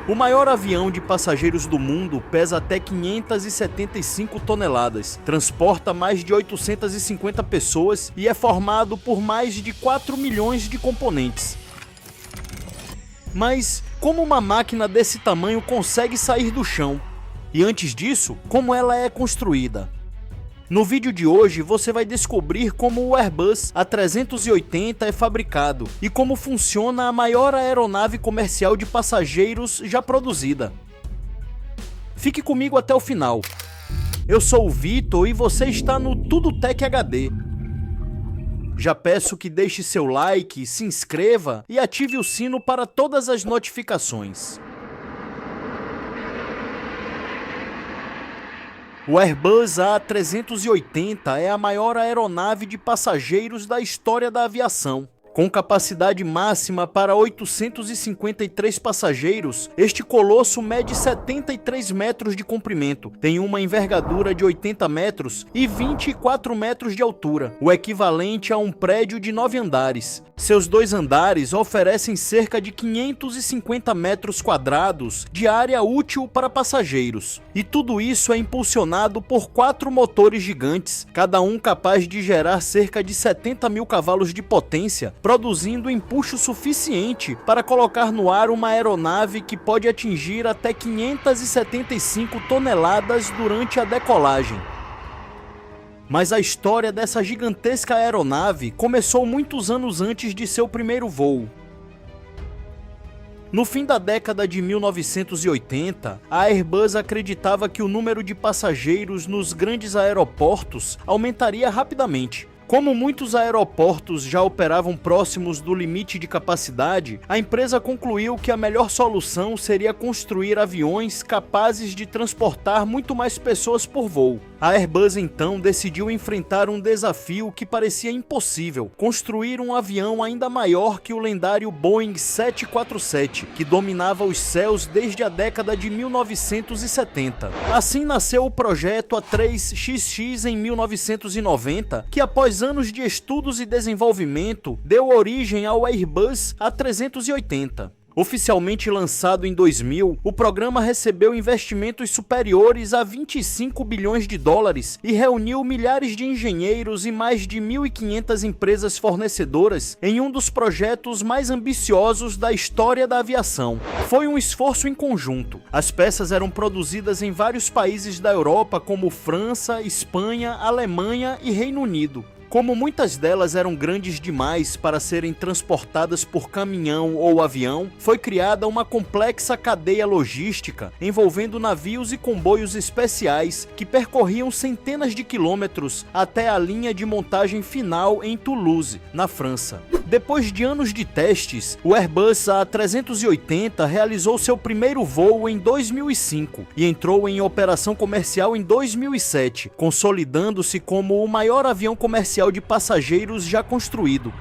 O maior avião de passageiros do mundo pesa até 575 toneladas, transporta mais de 850 pessoas e é formado por mais de 4 milhões de componentes. Mas como uma máquina desse tamanho consegue sair do chão? E antes disso, como ela é construída? No vídeo de hoje você vai descobrir como o Airbus A380 é fabricado e como funciona a maior aeronave comercial de passageiros já produzida. Fique comigo até o final. Eu sou o Vitor e você está no Tudo Tech HD. Já peço que deixe seu like, se inscreva e ative o sino para todas as notificações. O Airbus A380 é a maior aeronave de passageiros da história da aviação. Com capacidade máxima para 853 passageiros, este colosso mede 73 metros de comprimento, tem uma envergadura de 80 metros e 24 metros de altura, o equivalente a um prédio de 9 andares. Seus 2 andares oferecem cerca de 550 metros quadrados de área útil para passageiros. E tudo isso é impulsionado por 4 motores gigantes, cada um capaz de gerar cerca de 70 mil cavalos de potência, produzindo empuxo suficiente para colocar no ar uma aeronave que pode atingir até 575 toneladas durante a decolagem. Mas a história dessa gigantesca aeronave começou muitos anos antes de seu primeiro voo. No fim da década de 1980, a Airbus acreditava que o número de passageiros nos grandes aeroportos aumentaria rapidamente. Como muitos aeroportos já operavam próximos do limite de capacidade, a empresa concluiu que a melhor solução seria construir aviões capazes de transportar muito mais pessoas por voo. A Airbus então decidiu enfrentar um desafio que parecia impossível: construir um avião ainda maior que o lendário Boeing 747, que dominava os céus desde a década de 1970. Assim nasceu o projeto A3XX em 1990, que após anos de estudos e desenvolvimento, deu origem ao Airbus A380. Oficialmente lançado em 2000, o programa recebeu investimentos superiores a 25 bilhões de dólares e reuniu milhares de engenheiros e mais de 1.500 empresas fornecedoras em um dos projetos mais ambiciosos da história da aviação. Foi um esforço em conjunto. As peças eram produzidas em vários países da Europa, como França, Espanha, Alemanha e Reino Unido. Como muitas delas eram grandes demais para serem transportadas por caminhão ou avião, foi criada uma complexa cadeia logística envolvendo navios e comboios especiais que percorriam centenas de quilômetros até a linha de montagem final em Toulouse, na França. Depois de anos de testes, o Airbus A380 realizou seu primeiro voo em 2005 e entrou em operação comercial em 2007, consolidando-se como o maior avião comercial de passageiros já construído.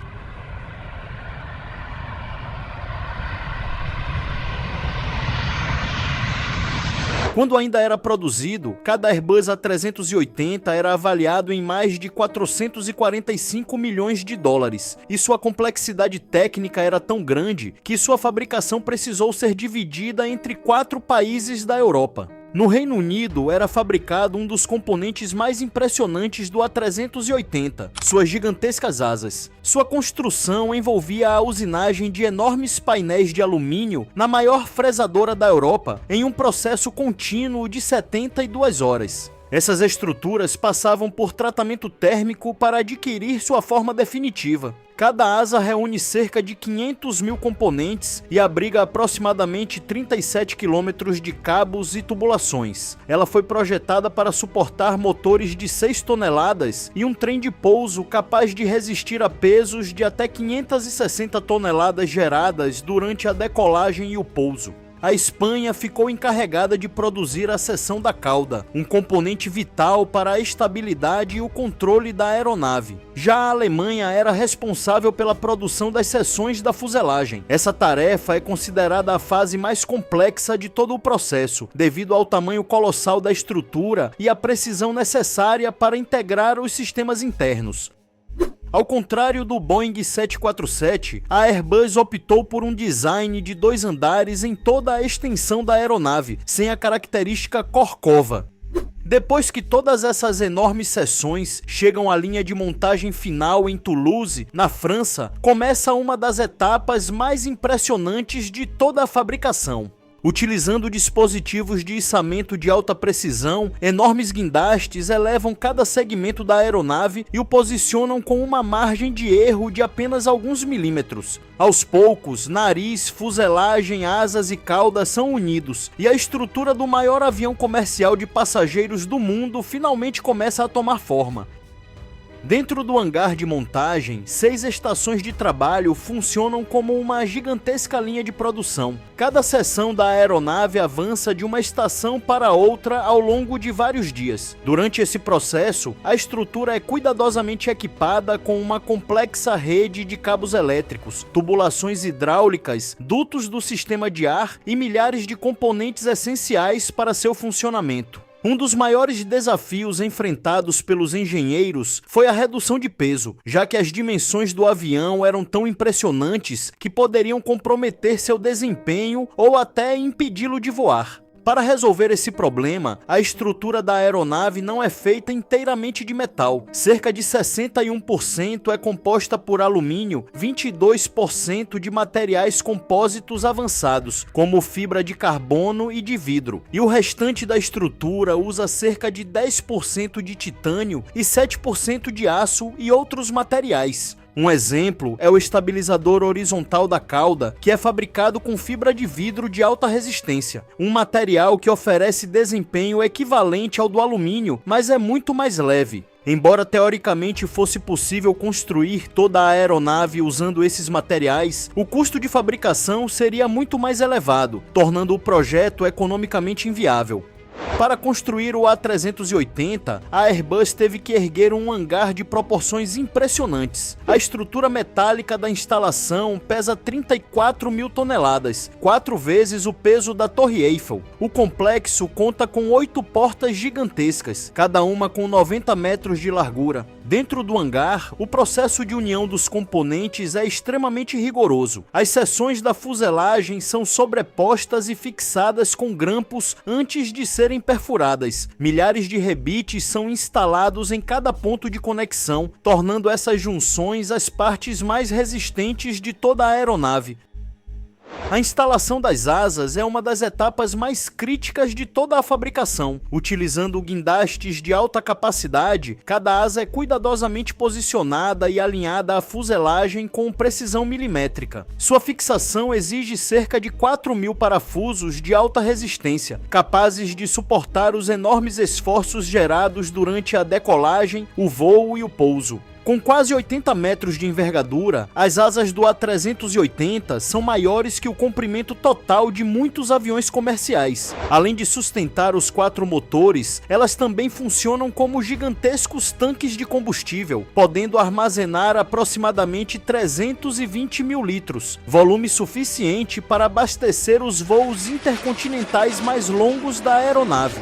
Quando ainda era produzido, cada Airbus A380 era avaliado em mais de 445 milhões de dólares, e sua complexidade técnica era tão grande que sua fabricação precisou ser dividida entre 4 países da Europa. No Reino Unido era fabricado um dos componentes mais impressionantes do A380, suas gigantescas asas. Sua construção envolvia a usinagem de enormes painéis de alumínio na maior fresadora da Europa, em um processo contínuo de 72 horas. Essas estruturas passavam por tratamento térmico para adquirir sua forma definitiva. Cada asa reúne cerca de 500 mil componentes e abriga aproximadamente 37 quilômetros de cabos e tubulações. Ela foi projetada para suportar motores de 6 toneladas e um trem de pouso capaz de resistir a pesos de até 560 toneladas geradas durante a decolagem e o pouso. A Espanha ficou encarregada de produzir a seção da cauda, um componente vital para a estabilidade e o controle da aeronave. Já a Alemanha era responsável pela produção das seções da fuselagem. Essa tarefa é considerada a fase mais complexa de todo o processo, devido ao tamanho colossal da estrutura e à precisão necessária para integrar os sistemas internos. Ao contrário do Boeing 747, a Airbus optou por um design de 2 andares em toda a extensão da aeronave, sem a característica corcova. Depois que todas essas enormes seções chegam à linha de montagem final em Toulouse, na França, começa uma das etapas mais impressionantes de toda a fabricação. Utilizando dispositivos de içamento de alta precisão, enormes guindastes elevam cada segmento da aeronave e o posicionam com uma margem de erro de apenas alguns milímetros. Aos poucos, nariz, fuselagem, asas e cauda são unidos, e a estrutura do maior avião comercial de passageiros do mundo finalmente começa a tomar forma. Dentro do hangar de montagem, 6 estações de trabalho funcionam como uma gigantesca linha de produção. Cada seção da aeronave avança de uma estação para outra ao longo de vários dias. Durante esse processo, a estrutura é cuidadosamente equipada com uma complexa rede de cabos elétricos, tubulações hidráulicas, dutos do sistema de ar e milhares de componentes essenciais para seu funcionamento. Um dos maiores desafios enfrentados pelos engenheiros foi a redução de peso, já que as dimensões do avião eram tão impressionantes que poderiam comprometer seu desempenho ou até impedi-lo de voar. Para resolver esse problema, a estrutura da aeronave não é feita inteiramente de metal. Cerca de 61% é composta por alumínio, 22% de materiais compósitos avançados, como fibra de carbono e de vidro, e o restante da estrutura usa cerca de 10% de titânio e 7% de aço e outros materiais. Um exemplo é o estabilizador horizontal da cauda, que é fabricado com fibra de vidro de alta resistência, um material que oferece desempenho equivalente ao do alumínio, mas é muito mais leve. Embora teoricamente fosse possível construir toda a aeronave usando esses materiais, o custo de fabricação seria muito mais elevado, tornando o projeto economicamente inviável. Para construir o A380, a Airbus teve que erguer um hangar de proporções impressionantes. A estrutura metálica da instalação pesa 34 mil toneladas, 4 vezes o peso da Torre Eiffel. O complexo conta com 8 portas gigantescas, cada uma com 90 metros de largura. Dentro do hangar, o processo de união dos componentes é extremamente rigoroso. As seções da fuselagem são sobrepostas e fixadas com grampos antes de serem perfuradas. Milhares de rebites são instalados em cada ponto de conexão, tornando essas junções as partes mais resistentes de toda a aeronave. A instalação das asas é uma das etapas mais críticas de toda a fabricação. Utilizando guindastes de alta capacidade, cada asa é cuidadosamente posicionada e alinhada à fuselagem com precisão milimétrica. Sua fixação exige cerca de 4.000 parafusos de alta resistência, capazes de suportar os enormes esforços gerados durante a decolagem, o voo e o pouso. Com quase 80 metros de envergadura, as asas do A380 são maiores que o comprimento total de muitos aviões comerciais. Além de sustentar os 4 motores, elas também funcionam como gigantescos tanques de combustível, podendo armazenar aproximadamente 320 mil litros, volume suficiente para abastecer os voos intercontinentais mais longos da aeronave.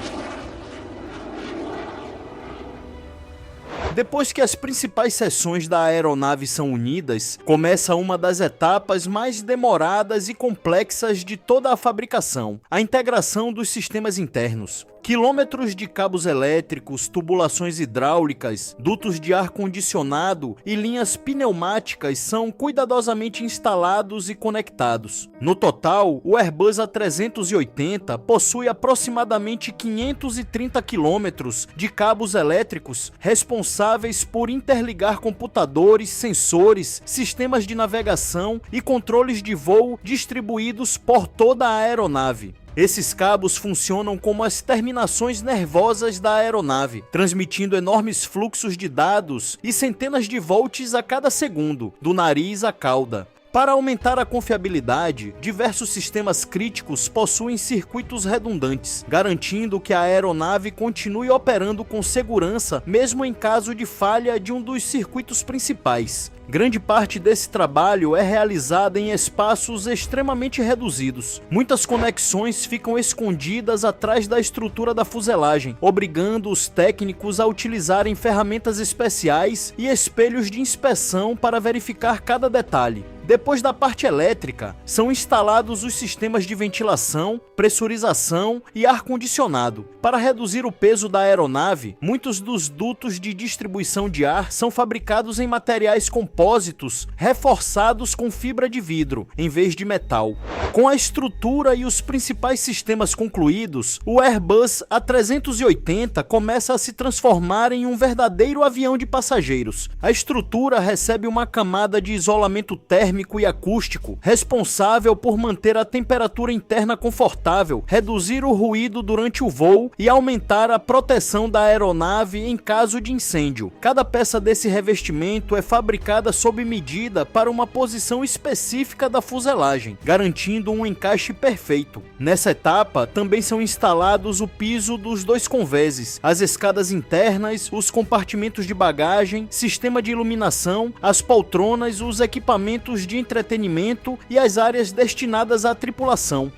Depois que as principais seções da aeronave são unidas, começa uma das etapas mais demoradas e complexas de toda a fabricação, a integração dos sistemas internos. Quilômetros de cabos elétricos, tubulações hidráulicas, dutos de ar-condicionado e linhas pneumáticas são cuidadosamente instalados e conectados. No total, o Airbus A380 possui aproximadamente 530 quilômetros de cabos elétricos responsáveis por interligar computadores, sensores, sistemas de navegação e controles de voo distribuídos por toda a aeronave. Esses cabos funcionam como as terminações nervosas da aeronave, transmitindo enormes fluxos de dados e centenas de volts a cada segundo, do nariz à cauda. Para aumentar a confiabilidade, diversos sistemas críticos possuem circuitos redundantes, garantindo que a aeronave continue operando com segurança mesmo em caso de falha de um dos circuitos principais. Grande parte desse trabalho é realizada em espaços extremamente reduzidos. Muitas conexões ficam escondidas atrás da estrutura da fuselagem, obrigando os técnicos a utilizarem ferramentas especiais e espelhos de inspeção para verificar cada detalhe. Depois da parte elétrica, são instalados os sistemas de ventilação, pressurização e ar-condicionado. Para reduzir o peso da aeronave, muitos dos dutos de distribuição de ar são fabricados em materiais compósitos reforçados com fibra de vidro, em vez de metal. Com a estrutura e os principais sistemas concluídos, o Airbus A380 começa a se transformar em um verdadeiro avião de passageiros. A estrutura recebe uma camada de isolamento térmico e acústico, responsável por manter a temperatura interna confortável, reduzir o ruído durante o voo e aumentar a proteção da aeronave em caso de incêndio. Cada peça desse revestimento é fabricada sob medida para uma posição específica da fuselagem, garantindo um encaixe perfeito. Nessa etapa, também são instalados o piso dos dois convéses, as escadas internas, os compartimentos de bagagem, sistema de iluminação, as poltronas, os equipamentos de entretenimento e as áreas destinadas à tripulação.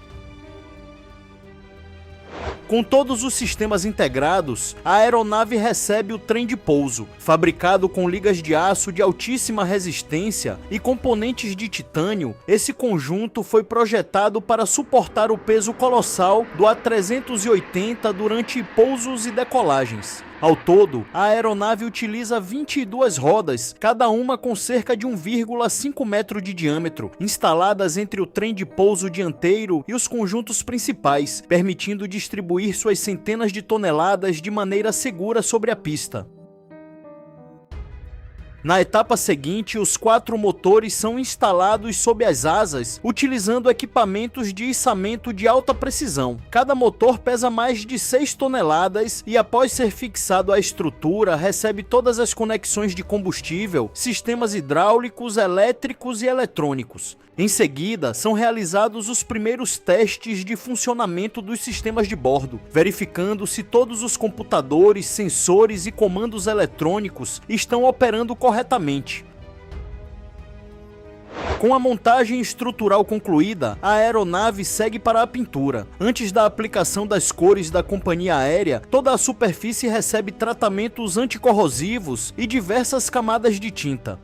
Com todos os sistemas integrados, a aeronave recebe o trem de pouso, fabricado com ligas de aço de altíssima resistência e componentes de titânio. Esse conjunto foi projetado para suportar o peso colossal do A380 durante pousos e decolagens. Ao todo, a aeronave utiliza 22 rodas, cada uma com cerca de 1,5 metro de diâmetro, instaladas entre o trem de pouso dianteiro e os conjuntos principais, permitindo distribuir suas centenas de toneladas de maneira segura sobre a pista. Na etapa seguinte, os 4 motores são instalados sob as asas, utilizando equipamentos de içamento de alta precisão. Cada motor pesa mais de 6 toneladas e, após ser fixado à estrutura, recebe todas as conexões de combustível, sistemas hidráulicos, elétricos e eletrônicos. Em seguida, são realizados os primeiros testes de funcionamento dos sistemas de bordo, verificando se todos os computadores, sensores e comandos eletrônicos estão operando corretamente. Com a montagem estrutural concluída, a aeronave segue para a pintura. Antes da aplicação das cores da companhia aérea, toda a superfície recebe tratamentos anticorrosivos e diversas camadas de tinta.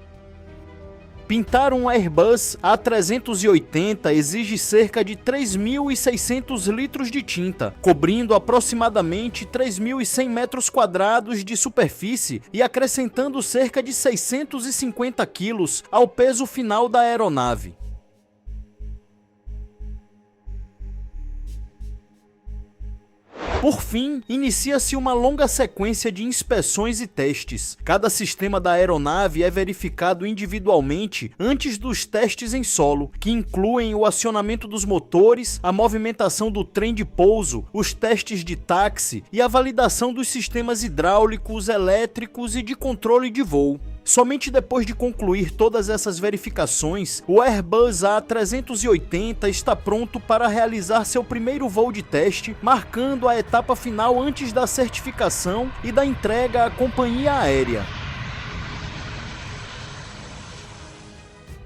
Pintar um Airbus A380 exige cerca de 3.600 litros de tinta, cobrindo aproximadamente 3.100 metros quadrados de superfície e acrescentando cerca de 650 quilos ao peso final da aeronave. Por fim, inicia-se uma longa sequência de inspeções e testes. Cada sistema da aeronave é verificado individualmente antes dos testes em solo, que incluem o acionamento dos motores, a movimentação do trem de pouso, os testes de táxi e a validação dos sistemas hidráulicos, elétricos e de controle de voo. Somente depois de concluir todas essas verificações, o Airbus A380 está pronto para realizar seu primeiro voo de teste, marcando a etapa final antes da certificação e da entrega à companhia aérea.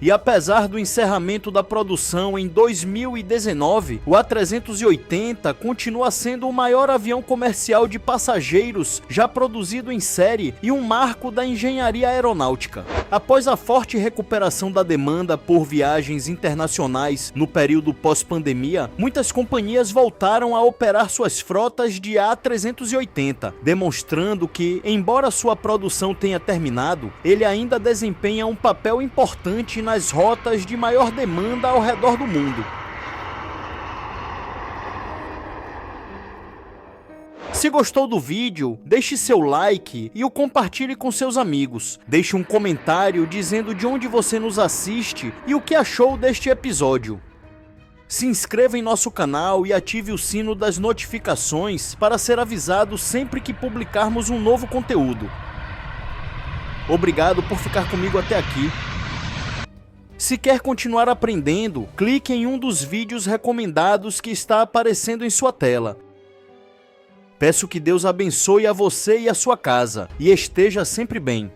E apesar do encerramento da produção em 2019, o A380 continua sendo o maior avião comercial de passageiros já produzido em série e um marco da engenharia aeronáutica. Após a forte recuperação da demanda por viagens internacionais no período pós-pandemia, muitas companhias voltaram a operar suas frotas de A380, demonstrando que, embora sua produção tenha terminado, ele ainda desempenha um papel importante nas rotas de maior demanda ao redor do mundo. Se gostou do vídeo, deixe seu like e o compartilhe com seus amigos. Deixe um comentário dizendo de onde você nos assiste e o que achou deste episódio. Se inscreva em nosso canal e ative o sino das notificações para ser avisado sempre que publicarmos um novo conteúdo. Obrigado por ficar comigo até aqui. Se quer continuar aprendendo, clique em um dos vídeos recomendados que está aparecendo em sua tela. Peço que Deus abençoe a você e a sua casa, e esteja sempre bem.